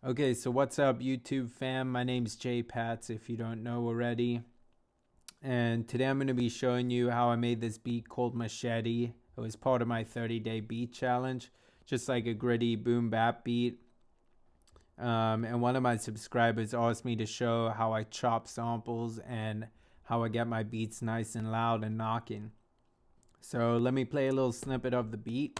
Okay, so what's up, YouTube fam? My name's Jay Pats, if you don't know already. And today I'm going to be showing you how I made this beat called Machete. It was part of my 30-day beat challenge, just like a gritty boom bap beat. And one of my subscribers asked me to show how I chop samples and how I get my beats nice and loud and knocking. So let me play a little snippet of the beat.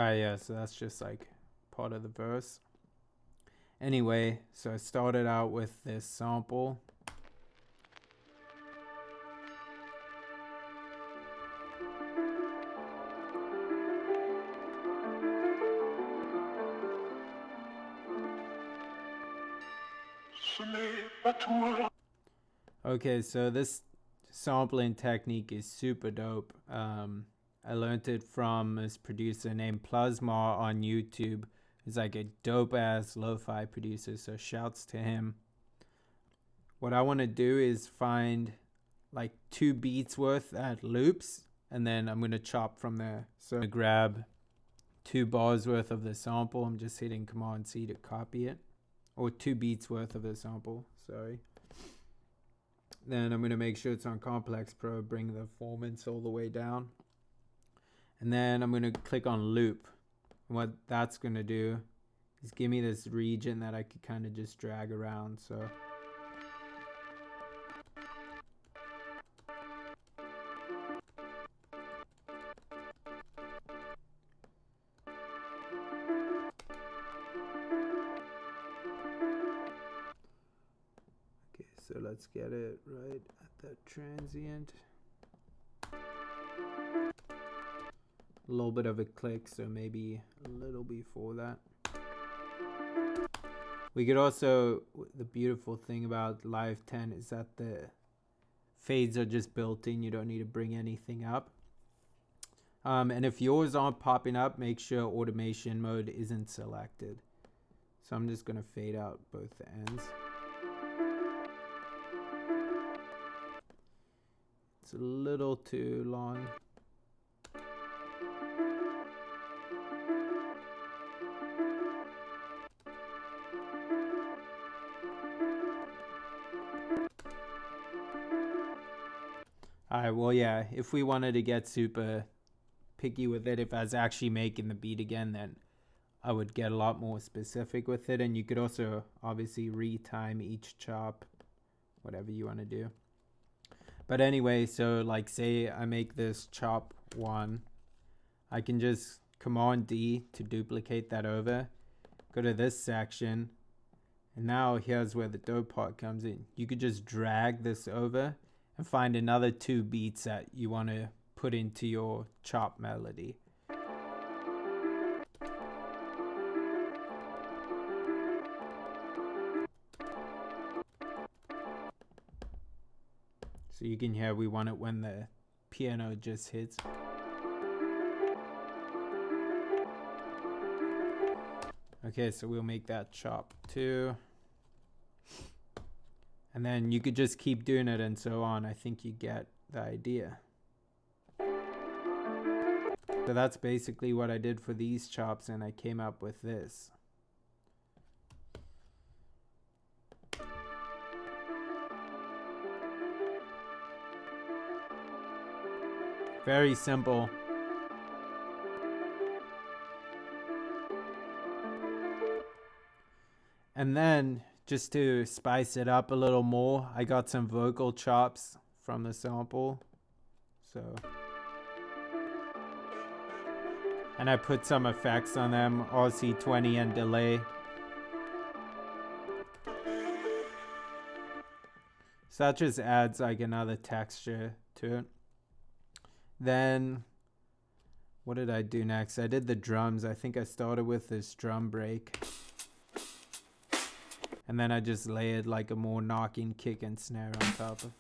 Yeah, so that's just like part of the verse. Anyway, so I started out with this sample. Okay, so this sampling technique is super dope. I learned it from this producer named Plasma on YouTube. He's like a dope ass lo-fi producer, so shouts to him. What I want to do is find like 2 beats worth at loops, and then I'm going to chop from there. So I grab 2 bars worth of the sample. I'm just hitting Command C to copy it, or 2 beats worth of the sample, sorry. Then I'm going to make sure it's on Complex Pro, bring the performance all the way down. And then I'm going to click on loop. And what that's going to do is give me this region that I could kind of just drag around. So okay, so let's get it right at that transient. A little bit of a click, so maybe a little before that. We could also, the beautiful thing about Live 10 is that the fades are just built in. You don't need to bring anything up. And if yours aren't popping up, make sure automation mode isn't selected. So I'm just going to fade out both the ends. It's a little too long. Alright, well, yeah, if we wanted to get super picky with it, if I was actually making the beat again, then I would get a lot more specific with it. And you could also obviously retime each chop, whatever you want to do. But anyway, so like say I make this chop 1, I can just Command D to duplicate that over, go to this section, and now here's where the dope part comes in. You could just drag this over and find another 2 beats that you want to put into your chop melody. So you can hear we want it when the piano just hits. Okay, so we'll make that chop 2. And then you could just keep doing it and so on. I think you get the idea. So that's basically what I did for these chops, and I came up with this. Very simple. And then, just to spice it up a little more, I got some vocal chops from the sample. So, and I put some effects on them, RC20 and delay. So that just adds like another texture to it. Then, what did I do next? I did the drums. I think I started with this drum break. And then I just layered like a more knocking kick and snare on top of.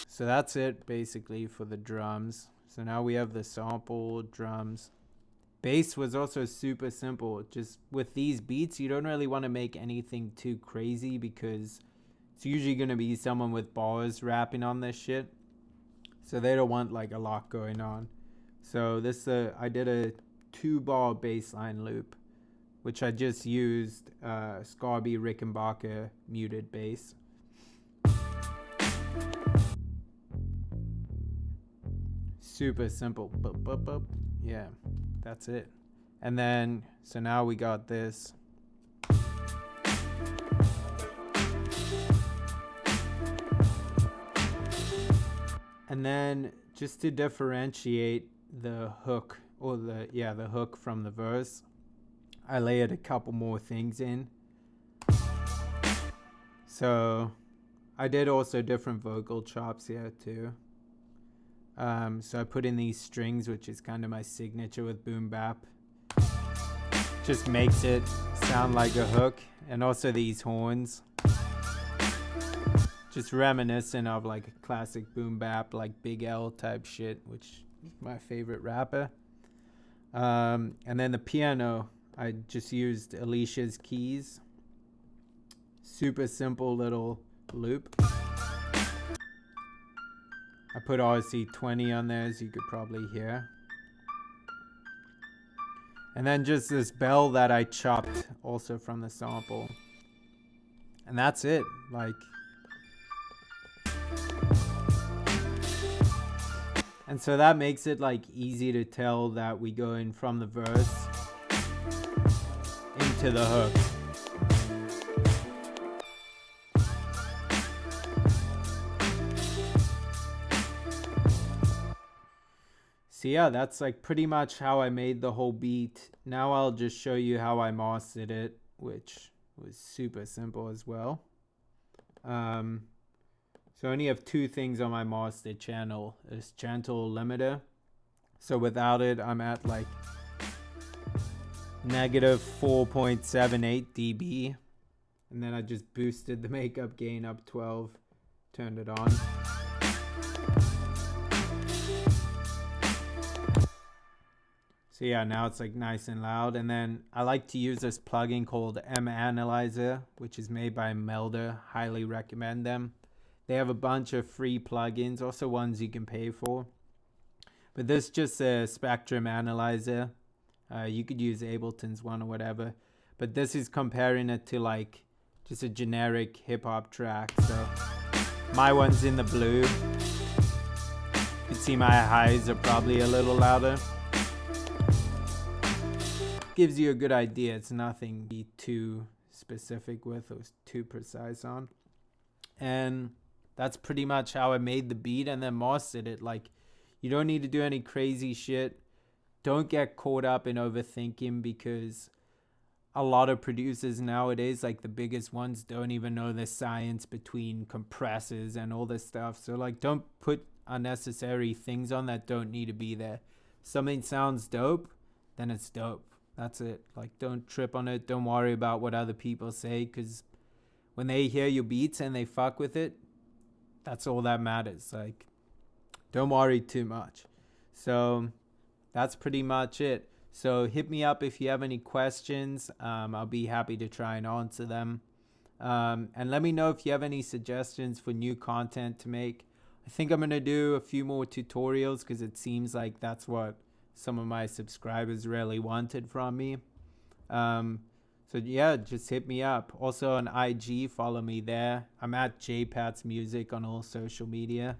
So that's it basically for the drums. So now we have the sample, drums, bass was also super simple. Just with these beats, you don't really want to make anything too crazy because it's usually going to be someone with bars rapping on this shit. So they don't want like a lot going on. So this I did a 2-bar bass line loop, which I just used Scarby Rickenbacker muted bass. Super simple. Yeah, that's it. And then, so now we got this. And then just to differentiate the hook, or the hook from the verse, I layered a couple more things in. So I did also different vocal chops here too. So I put in these strings, which is kind of my signature with boom bap. Just makes it sound like a hook. And also these horns. Just reminiscent of like a classic boom bap, like Big L type shit, which is my favorite rapper. And then the piano, I just used Alicia's keys. Super simple little loop. I put RC20 on there, as you could probably hear. And then just this bell that I chopped also from the sample. And that's it. Like, and so that makes it like easy to tell that we go in from the verse into the hook. So yeah, that's like pretty much how I made the whole beat. Now I'll just show you how I mastered it, which was super simple as well. So I only have 2 things on my master channel. This gentle limiter. So without it, I'm at like negative 4.78 dB. And then I just boosted the makeup gain up 12, turned it on. So yeah, now it's like nice and loud. And then I like to use this plugin called M Analyzer, which is made by Melder. Highly recommend them. They have a bunch of free plugins, also ones you can pay for. But this is just a spectrum analyzer. You could use Ableton's one or whatever. But this is comparing it to like just a generic hip hop track. So my one's in the blue. You can see my highs are probably a little louder. Gives you a good idea. It's nothing to be too specific with or too precise on. And that's pretty much how I made the beat and then mastered it. Like, you don't need to do any crazy shit. Don't get caught up in overthinking, because a lot of producers nowadays, like the biggest ones, don't even know the science between compressors and all this stuff. So like, don't put unnecessary things on that don't need to be there. Something sounds dope, then it's dope. That's it. Like, don't trip on it. Don't worry about what other people say, because when they hear your beats and they fuck with it, that's all that matters. Like, don't worry too much. So that's pretty much it. So hit me up if you have any questions. I'll be happy to try and answer them. And let me know if you have any suggestions for new content to make. I think I'm going to do a few more tutorials, because it seems like that's what some of my subscribers really wanted from me. So yeah, just hit me up. Also on IG, follow me there. I'm at JPats Music on all social media.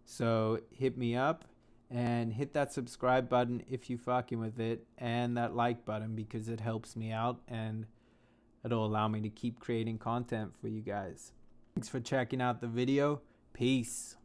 So hit me up and hit that subscribe button if you fucking with it, and that like button, because it helps me out and it'll allow me to keep creating content for you guys. Thanks for checking out the video. Peace.